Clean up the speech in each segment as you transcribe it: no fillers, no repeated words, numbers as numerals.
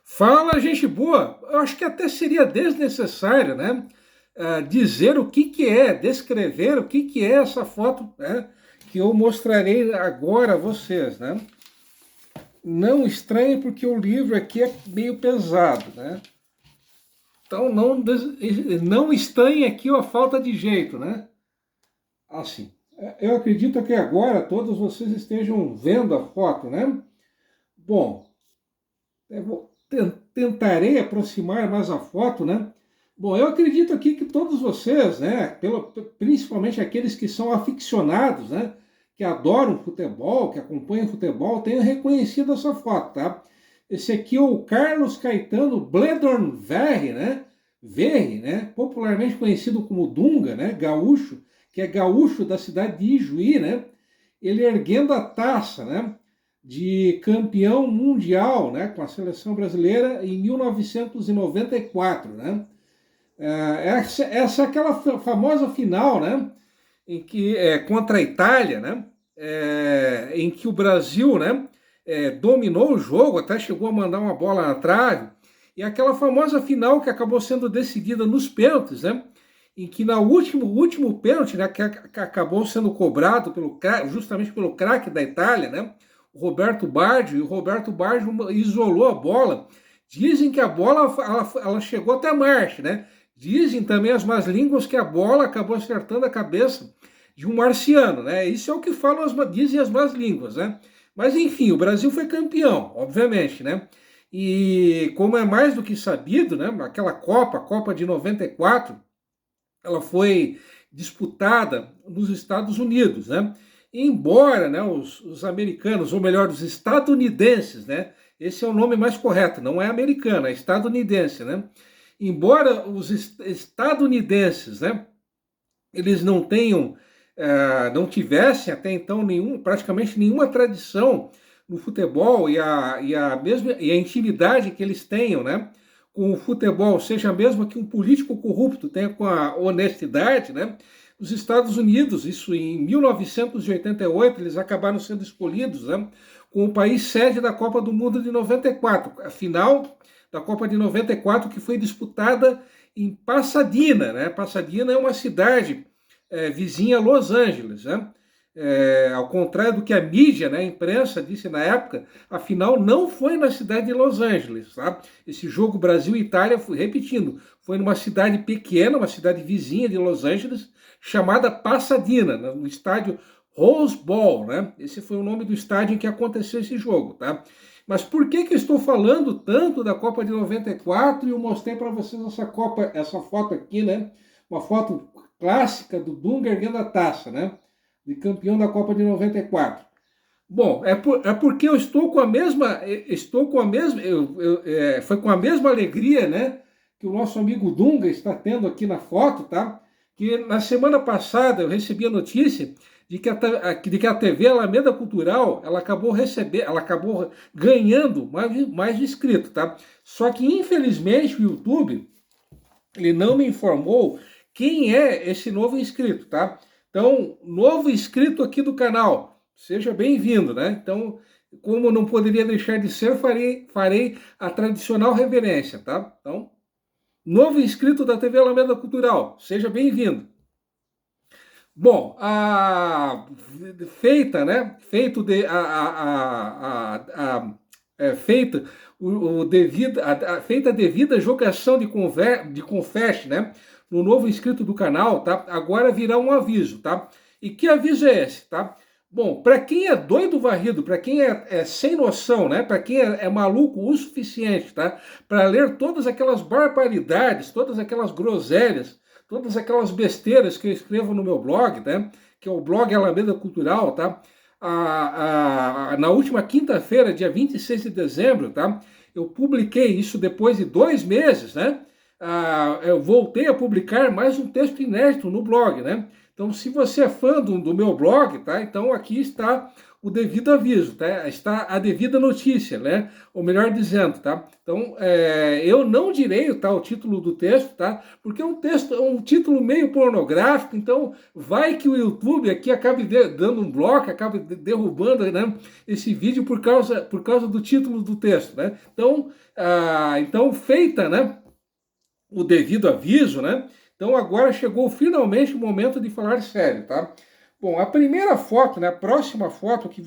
Fala, gente boa. Eu acho que até seria desnecessário, né, dizer o que que é, descrever o que é essa foto, né, que eu mostrarei agora a vocês, né. Não estranhe porque o livro aqui é meio pesado, né. Então não estranhe aqui a falta de jeito, né. Assim, eu acredito que agora todos vocês estejam vendo a foto, né. Bom, tentarei aproximar mais a foto, né? Bom, eu acredito aqui que todos vocês, né, principalmente aqueles que são aficionados, né, que adoram futebol, que acompanham futebol, tenham reconhecido essa foto, tá? Esse aqui é o Carlos Caetano Bledorn Verri, né? Verri, né? Popularmente conhecido como Dunga, né? Gaúcho, que é gaúcho da cidade de Ijuí, né? Ele erguendo a taça, né? De campeão mundial, né, com a seleção brasileira em 1994, né? Essa é aquela famosa final, né, em que contra a Itália, né, em que o Brasil, né, dominou o jogo, até chegou a mandar uma bola na trave, e aquela famosa final que acabou sendo decidida nos pênaltis, né, em que no último pênalti, né, que acabou sendo cobrado justamente pelo craque da Itália, né, o Roberto Baggio, e o Roberto Baggio isolou a bola. Dizem que a bola ela chegou até Marte, né? Dizem também as más línguas que a bola acabou acertando a cabeça de um marciano, né? Isso é o que falam dizem as más línguas, né? Mas enfim, o Brasil foi campeão, obviamente, né? E como é mais do que sabido, né? Aquela Copa, a Copa de 94, ela foi disputada nos Estados Unidos, né? Embora, né, os americanos, ou melhor, os estadunidenses, né? Esse é o nome mais correto, não é americano, é estadunidense, né? Embora os estadunidenses, né, eles não tenham, não tivessem até então praticamente nenhuma tradição no futebol e a intimidade que eles tenham, né, com o futebol, seja a mesma que um político corrupto tenha com a honestidade, né? Os Estados Unidos, isso em 1988, eles acabaram sendo escolhidos, né, como o país sede da Copa do Mundo de 94, a final da Copa de 94 que foi disputada em Pasadena, né? Pasadena é uma cidade vizinha a Los Angeles, né? Ao contrário do que a mídia, né, a imprensa disse na época, a final não foi na cidade de Los Angeles, tá? Esse jogo Brasil e Itália, repetindo, foi numa cidade pequena, uma cidade vizinha de Los Angeles, chamada Pasadena, no estádio Rose Bowl, né? Esse foi o nome do estádio em que aconteceu esse jogo, tá? Mas por que que eu estou falando tanto da Copa de 94 e eu mostrei para vocês essa foto aqui, né? Uma foto clássica do Dunga erguendo a taça, né? De campeão da Copa de 94. Bom, é porque eu foi com a mesma alegria, né, que o nosso amigo Dunga está tendo aqui na foto, tá? Que na semana passada eu recebi a notícia de que a TV Alameda Cultural ela acabou ganhando mais inscrito, tá? Só que infelizmente o YouTube ele não me informou quem é esse novo inscrito, tá? Então, novo inscrito aqui do canal, seja bem-vindo, né? Então, como não poderia deixar de ser, farei a tradicional reverência, tá? Então, novo inscrito da TV Alameda Cultural, seja bem-vindo. Bom, feita, né? Feito de, feita feita a devida jogação de confete, né? No novo inscrito do canal, tá? Agora virá um aviso, tá? E que aviso é esse, tá? Bom, para quem é doido varrido, para quem é sem noção, né? Para quem é maluco o suficiente, tá? Para ler todas aquelas barbaridades, todas aquelas groselhas, todas aquelas besteiras que eu escrevo no meu blog, né? Que é o blog Alameda Cultural, tá? Na última quinta-feira, dia 26 de dezembro, tá? Eu publiquei isso depois de 2 meses, né? Eu voltei a publicar mais um texto inédito no blog, né? Então, se você é fã do meu blog, tá? Então aqui está o devido aviso, tá? Está a devida notícia, né? Ou melhor dizendo, tá? Então, eu não direi, tá, o título do texto, tá? Porque o texto é um título meio pornográfico, então vai que o YouTube aqui acabe dando um bloco, acabe derrubando, né, esse vídeo por causa do título do texto, né? Então, então feita, né, o devido aviso, né? Então agora chegou finalmente o momento de falar sério, tá? Bom, a primeira foto, né, a próxima foto que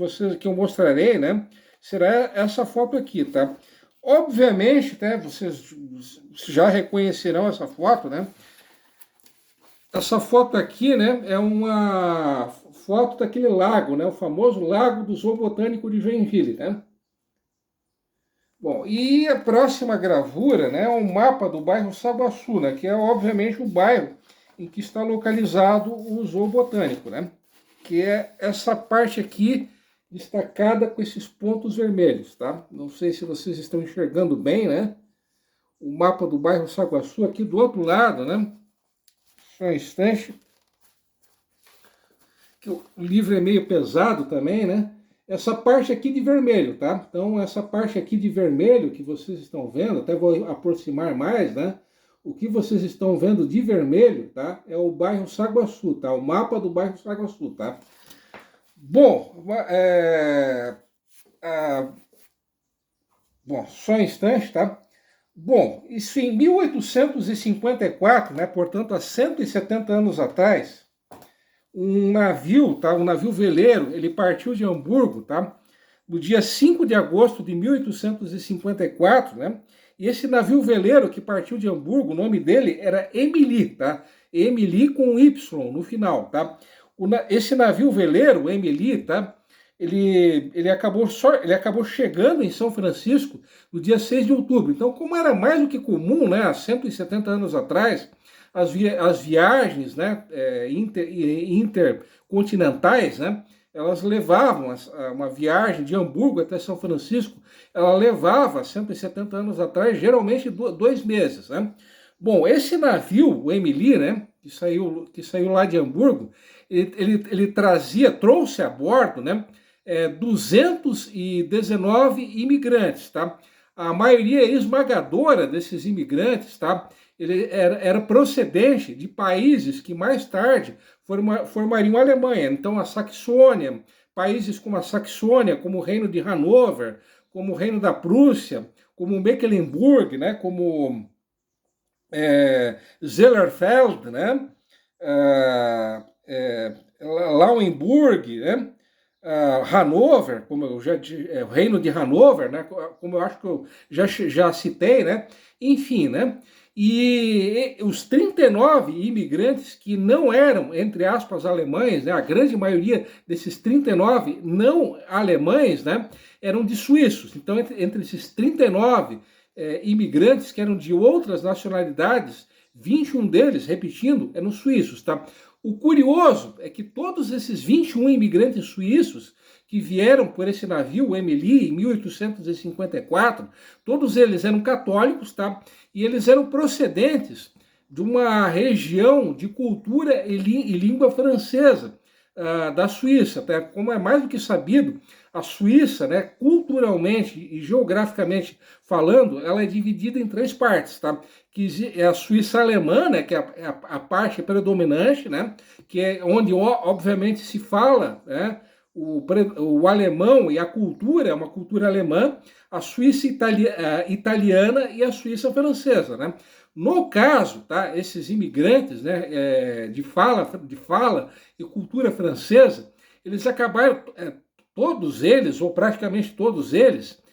eu mostrarei, né, será essa foto aqui, tá? Obviamente, né, vocês já reconhecerão essa foto, né? Essa foto aqui, né, é uma foto daquele lago, né, o famoso Lago do Zoo Botânico de Joinville, né? Bom, e a próxima gravura, né, é um mapa do bairro Saguaçu, né, que é obviamente o bairro em que está localizado o Zoo Botânico, né? Que é essa parte aqui destacada com esses pontos vermelhos, tá? Não sei se vocês estão enxergando bem, né? O mapa do bairro Saguaçu aqui do outro lado, né? Só um instante. Que o livro é meio pesado também, né? Essa parte aqui de vermelho, tá? Então, essa parte aqui de vermelho que vocês estão vendo, até vou aproximar mais, né? O que vocês estão vendo de vermelho, tá? É o bairro Saguaçu, tá? O mapa do bairro Saguaçu, tá? Bom, bom, só um instante, tá? Bom, isso em 1854, né? Portanto, há 170 anos atrás, um navio, tá? Um navio veleiro, ele partiu de Hamburgo, tá? No dia 5 de agosto de 1854, né? E esse navio veleiro que partiu de Hamburgo, o nome dele era Emily, tá? Emily com Y no final, tá? Esse navio veleiro, o Emily, tá? Ele acabou chegando em São Francisco no dia 6 de outubro. Então, como era mais do que comum, né, há 170 anos atrás, as viagens, né, intercontinentais, né, elas levavam uma viagem de Hamburgo até São Francisco, ela levava 170 anos atrás, geralmente 2 meses, né? Bom, esse navio, o Emily, né, que saiu lá de Hamburgo, ele trouxe a bordo, né, 219 imigrantes, tá? A maioria esmagadora desses imigrantes, tá? Ele era procedente de países que mais tarde formariam a Alemanha. Então, a Saxônia, países como a Saxônia, como o Reino de Hanover, como o Reino da Prússia, como Mecklenburg, né? Como Zellerfeld, né? Lauenburg, né? Hanover, como eu já o Reino de Hanover, né? Como eu acho que eu já citei, né? Enfim, né? E os 39 imigrantes que não eram, entre aspas, alemães, né? A grande maioria desses 39 não alemães, né? Eram de suíços. Então, entre esses 39 imigrantes que eram de outras nacionalidades, 21 deles, repetindo, eram suíços, tá? O curioso é que todos esses 21 imigrantes suíços que vieram por esse navio, o Emily, em 1854, todos eles eram católicos, tá? E eles eram procedentes de uma região de cultura e língua francesa da Suíça, tá? Como é mais do que sabido, a Suíça, né, culturalmente e geograficamente falando, ela é dividida em 3 partes, tá? Que é a Suíça alemã, né, que é a parte predominante, né, que é onde obviamente se fala, né, o alemão, e a cultura é uma cultura alemã, a Suíça italiana e a Suíça francesa, né? No caso, tá, esses imigrantes, né, de fala e cultura francesa, eles acabaram, todos eles, ou praticamente todos eles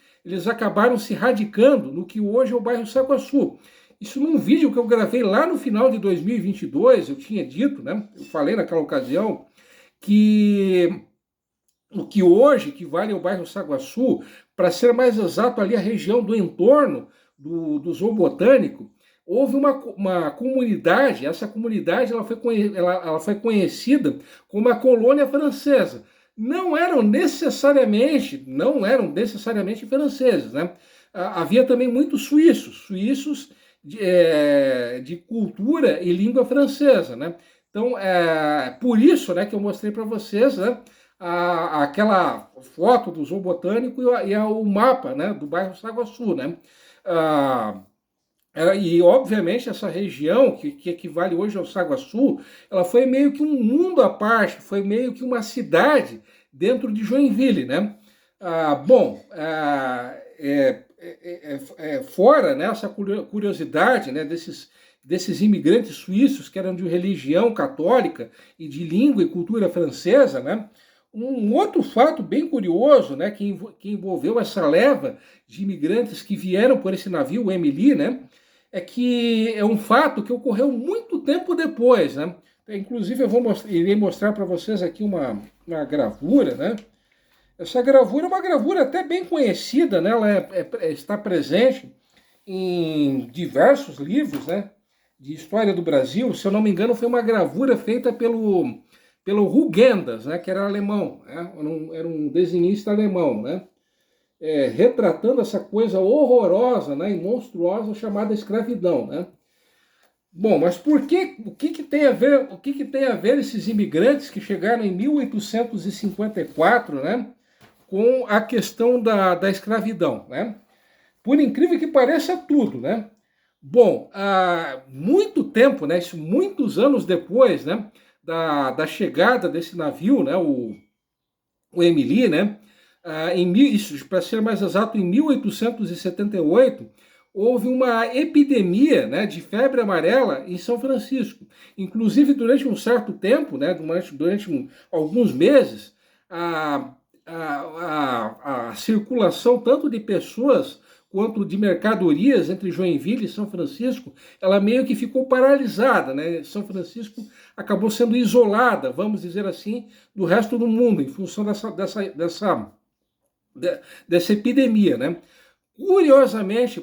acabaram se radicando no que hoje é o bairro Saguaçu. Isso num vídeo que eu gravei lá no final de 2022, eu tinha dito, né, eu falei naquela ocasião, que o que hoje equivale ao bairro Saguaçu, para ser mais exato, ali a região do entorno do Zoo Botânico, houve uma comunidade, essa comunidade ela foi conhecida como a colônia francesa. Não eram necessariamente franceses, né? Havia também muitos suíços de cultura e língua francesa, né? Então, por isso, né, que eu mostrei para vocês, né, aquela foto do Zoo Botânico e o mapa, né, do bairro Saguaçu, né? Ah, e, obviamente, essa região, que equivale hoje ao Saguaçu, ela foi meio que um mundo à parte, foi meio que uma cidade dentro de Joinville, né? Bom, fora, né, essa curiosidade, né, desses imigrantes suíços que eram de religião católica e de língua e cultura francesa, né? Um outro fato bem curioso, né, que envolveu essa leva de imigrantes que vieram por esse navio, o Emily, né, é que é um fato que ocorreu muito tempo depois, né? Inclusive, irei mostrar para vocês aqui uma gravura, né? Essa gravura é uma gravura até bem conhecida, né? Ela está presente em diversos livros, né, de história do Brasil. Se eu não me engano, foi uma gravura feita pelo Rugendas, né, que era alemão, né? Era um desenhista alemão, né? Retratando essa coisa horrorosa, né, e monstruosa chamada escravidão, né? Bom, mas o que tem a ver esses imigrantes que chegaram em 1854, né, com a questão da escravidão, né? Por incrível que pareça, tudo, né? Bom, há muito tempo, né, isso muitos anos depois, né, da chegada desse navio, né, o Emily, né, para ser mais exato, em 1878, houve uma epidemia, né, de febre amarela em São Francisco. Inclusive, durante um certo tempo, né, durante alguns meses, a circulação tanto de pessoas quanto de mercadorias entre Joinville e São Francisco, ela meio que ficou paralisada, né? São Francisco acabou sendo isolada, vamos dizer assim, do resto do mundo, em função dessa epidemia, né? Curiosamente,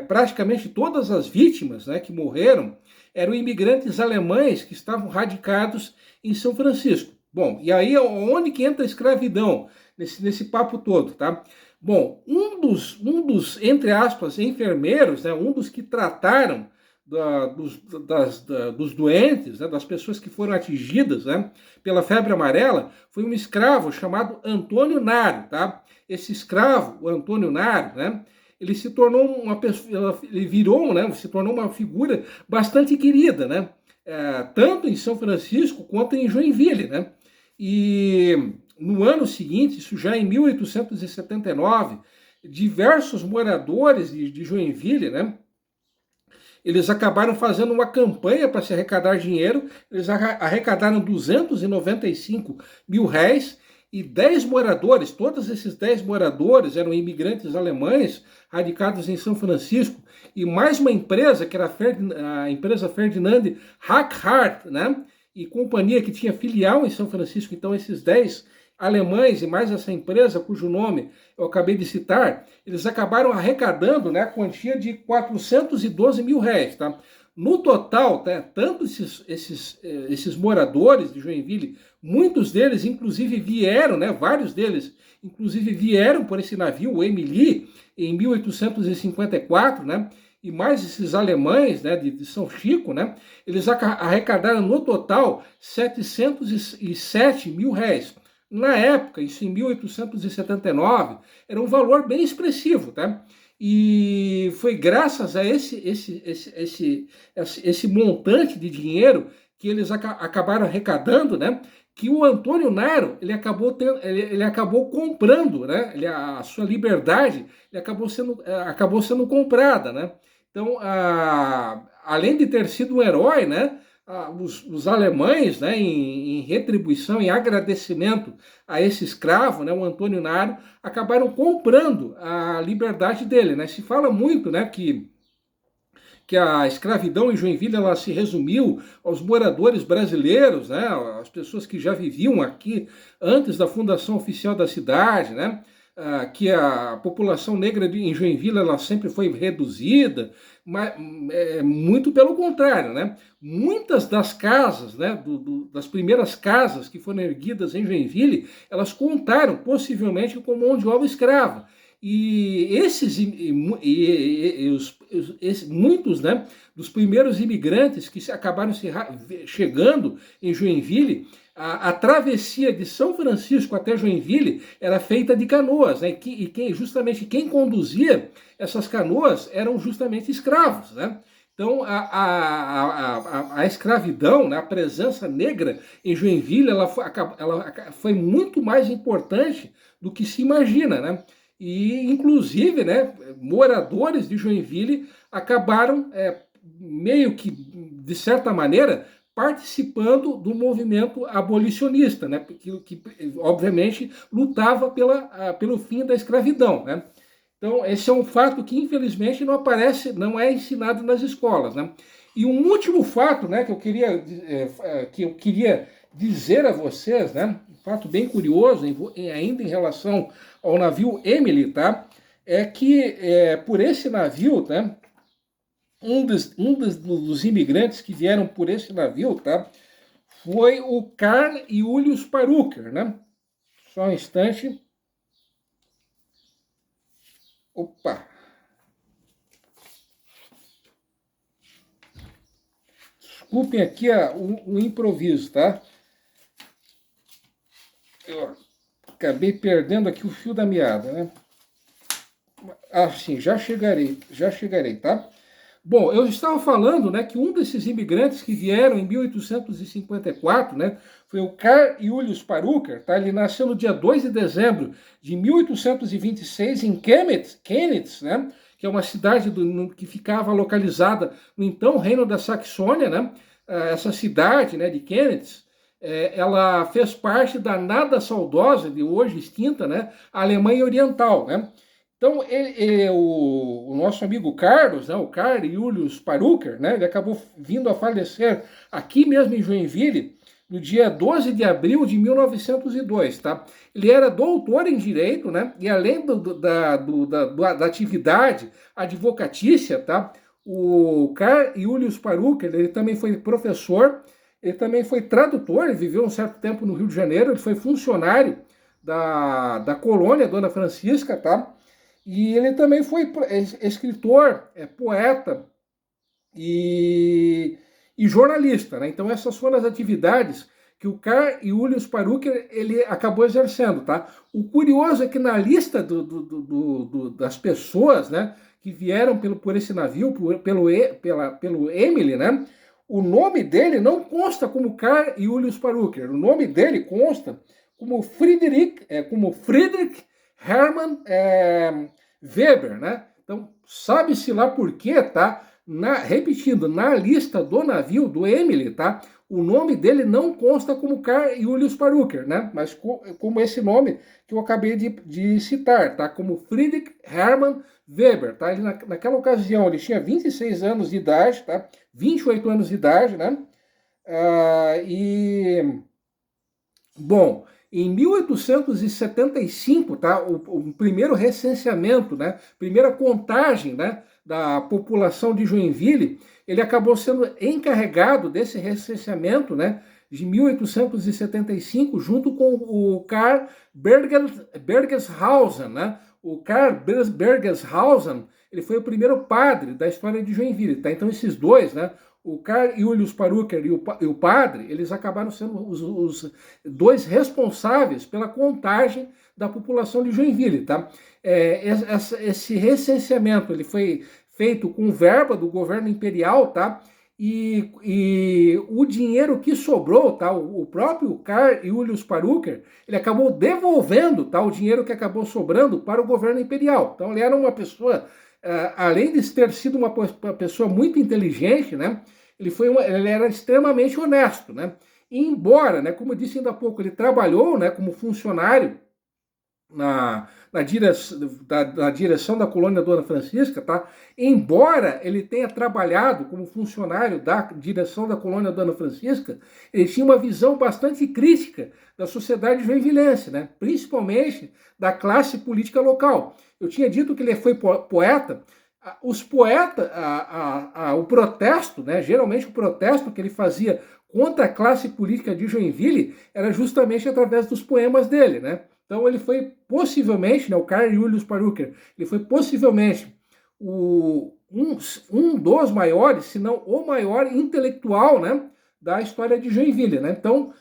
praticamente todas as vítimas, né, que morreram eram imigrantes alemães que estavam radicados em São Francisco. Bom, e aí onde que entra a escravidão nesse papo todo, tá? Bom, um dos entre aspas, enfermeiros, né, um dos que trataram dos doentes, né, das pessoas que foram atingidas, né, pela febre amarela, foi um escravo chamado Antônio Naro, tá? Esse escravo, o Antônio Naro, né, ele se tornou se tornou uma figura bastante querida, né? Tanto em São Francisco quanto em Joinville, né? E no ano seguinte, isso já em 1879, diversos moradores de Joinville, né, eles acabaram fazendo uma campanha para se arrecadar dinheiro. Eles arrecadaram 295 mil réis e 10 moradores, todos esses 10 moradores eram imigrantes alemães radicados em São Francisco, e mais uma empresa, que era a empresa Ferdinand Hackhart, né, e companhia, que tinha filial em São Francisco. Então esses 10 alemães e mais essa empresa, cujo nome eu acabei de citar, eles acabaram arrecadando, né, a quantia de 412 mil réis, tá? No total, tá, tanto esses moradores de Joinville, muitos deles, inclusive, vieram, né, vários deles, inclusive, vieram por esse navio, o Emily, em 1854, né, e mais esses alemães, né, de São Chico, né, eles arrecadaram no total 707 mil réis. Na época, isso em 1879, era um valor bem expressivo, tá? E foi graças a esse montante de dinheiro que eles acabaram arrecadando, né, que o Antônio Naro ele acabou comprando, né, a sua liberdade acabou sendo comprada, né? Então, além de ter sido um herói, né, os alemães, né, em retribuição, em agradecimento a esse escravo, né, o Antônio Naro, acabaram comprando a liberdade dele, né? Se fala muito, né, que a escravidão em Joinville ela se resumiu aos moradores brasileiros, né, as pessoas que já viviam aqui antes da fundação oficial da cidade, né, que a população negra em Joinville ela sempre foi reduzida, mas muito pelo contrário, né? Muitas das casas, né, das primeiras casas que foram erguidas em Joinville, elas contaram possivelmente com mão de obra escrava. E muitos, né, dos primeiros imigrantes que acabaram chegando em Joinville, a travessia de São Francisco até Joinville era feita de canoas, né, justamente quem conduzia essas canoas eram justamente escravos, né? Então, a escravidão, né, a presença negra em Joinville, ela foi muito mais importante do que se imagina, né? E, inclusive, né, moradores de Joinville acabaram, meio que, de certa maneira, participando do movimento abolicionista, né, que obviamente, lutava pelo fim da escravidão, né? Então, esse é um fato que, infelizmente, não aparece, não é ensinado nas escolas, né? E um último fato, né, que eu queria dizer a vocês, né, um fato bem curioso, ainda em relação ao navio Emily, tá? É que por esse navio, tá? Dos imigrantes que vieram por esse navio, tá? Foi o Karl Julius Parucker, né? Só um instante. Opa! Desculpem aqui o improviso, tá? Eu acabei perdendo aqui o fio da meada, né? Ah, sim, já chegarei, tá? Bom, eu estava falando, né, que um desses imigrantes que vieram em 1854, né, foi o Karl Julius Parucker, tá? Ele nasceu no dia 2 de dezembro de 1826 em Chemnitz, né, que é uma cidade que ficava localizada no então Reino da Saxônia, né? Essa cidade, né, de Chemnitz, ela fez parte da nada saudosa, de hoje extinta, né, Alemanha Oriental, né? Então, o nosso amigo Carlos, né, o Karl Julius Parucker, né, ele acabou vindo a falecer aqui mesmo em Joinville, no dia 12 de abril de 1902, tá? Ele era doutor em Direito, né, e além da atividade advocatícia, tá? O Karl Julius Parucker, ele também foi professor, ele também foi tradutor, ele viveu um certo tempo no Rio de Janeiro, ele foi funcionário da colônia Dona Francisca, tá? E ele também foi escritor, poeta e jornalista, né? Então essas foram as atividades que o Karl Julius Parucker ele acabou exercendo, tá? O curioso é que na lista das pessoas, né, que vieram por esse navio, pelo Emily, né? O nome dele não consta como Karl Julius Parucker. O nome dele consta como Friedrich Hermann Weber, né? Então, sabe-se lá por quê, tá? Repetindo, na lista do navio, do Emily, tá? O nome dele não consta como Karl Julius Parucker, né? Mas como esse nome que eu acabei de citar, tá? Como Friedrich Hermann Weber, tá? Ele, naquela ocasião, ele tinha 26 anos de idade, tá? 28 anos de idade, né? Bom, em 1875, tá, o primeiro recenseamento, né, primeira contagem, né, da população de Joinville, ele acabou sendo encarregado desse recenseamento, né, de 1875, junto com o Karl Bergeshausen, né? O Karl Bergeshausen, ele foi o primeiro padre da história de Joinville, tá? Então esses dois, né, o Karl Julius Parucker e o padre, eles acabaram sendo os dois responsáveis pela contagem da população de Joinville, tá? Esse recenseamento ele foi feito com verba do governo imperial, tá? E o dinheiro que sobrou, tá? O próprio Karl Julius Parucker, ele acabou devolvendo, tá? O dinheiro que acabou sobrando para o governo imperial. Então ele era uma pessoa, além de ter sido uma pessoa muito inteligente, né? Ele era extremamente honesto, né? E embora, né, como eu disse ainda há pouco, ele trabalhou, né, como funcionário na direção da colônia Dona Francisca, tá? Embora ele tenha trabalhado como funcionário da direção da colônia Dona Francisca, ele tinha uma visão bastante crítica da sociedade joinvilense, né? Principalmente da classe política local. Eu tinha dito que ele foi poeta. Os poetas, o protesto, né? Geralmente o protesto que ele fazia contra a classe política de Joinville era justamente através dos poemas dele, né? Então ele foi possivelmente, né, o Karl Julius Parucker, ele foi possivelmente um dos maiores, se não o maior intelectual, né, da história de Joinville, né? Então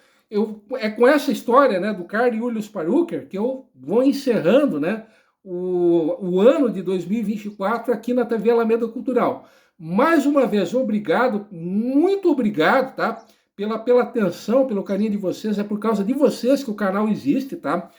é com essa história, né, do Karl Julius Parucker que eu vou encerrando, né, o ano de 2024 aqui na TV Alameda Cultural. Mais uma vez, obrigado, muito obrigado, tá? Pela atenção, pelo carinho de vocês, é por causa de vocês que o canal existe, tá?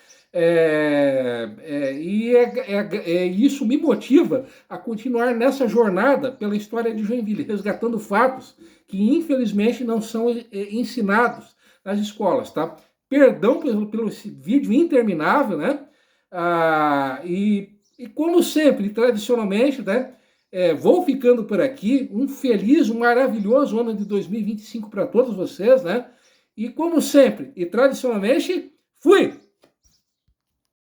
Isso me motiva a continuar nessa jornada pela história de Joinville, resgatando fatos que infelizmente não são ensinados nas escolas, tá? Perdão pelo esse vídeo interminável, né? E como sempre, tradicionalmente, né? Vou ficando por aqui. Um feliz, um maravilhoso ano de 2025 para todos vocês, né? E como sempre, e tradicionalmente, fui!